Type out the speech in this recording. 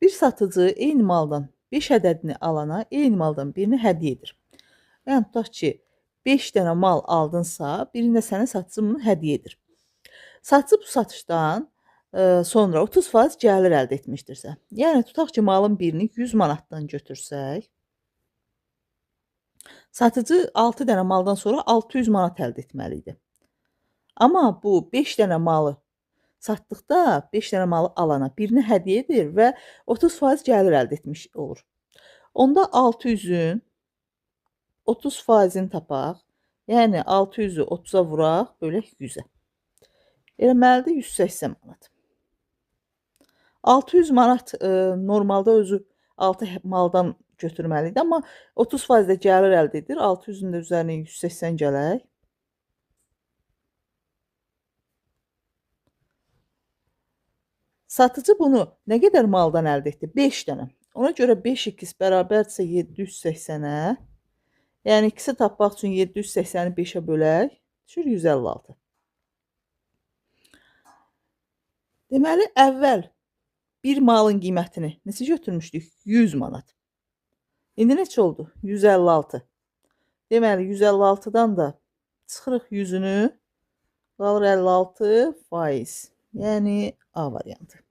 Bir satıcı eyni maldan 5 ədədini alana eyni maldan birini hədiyyə edir. Yəni tutaq ki, 5 dənə mal aldınsa, birini də sənə satıcı bunu hədiyyə edir. Satıcı bu satışdan sonra 30% gəlir əldə etmişdirsə, yəni tutaq ki, malın birini 100 manatdan götürsək, satıcı 6 dənə maldan sonra 600 manat əldə etməli idi. Amma bu 5 dənə malı satdıqda 5 dənə malı alana birini hədiyyə edir və 30% gəlir əldə etmiş olur. Onda 600-ün 30%-ni tapaq. Yəni 600-ü 30-a vuraq, bölək 100-ə. Eləməlidir 180 manat. 600 manat normalda özü 6 maldan götürməli idi, amma 30% də gəlir əldə edir. 600-ün də üzərinə 180 gələk. Satıcı bunu nə qədər maldan əldə etdi? 5 dənə. Ona görə 5x bərabərdirsə 780-ə. Yəni x-i tapmaq üçün 780-i 5-ə bölək, düşür 156. Deməli, əvvəl bir malın qiymətini neçə götürmüşdük? 100 manat. İndi neçə oldu? 156. Deməli, 156-dan da çıxırıq 100-ünü, qalır 56%. Yəni A variantı.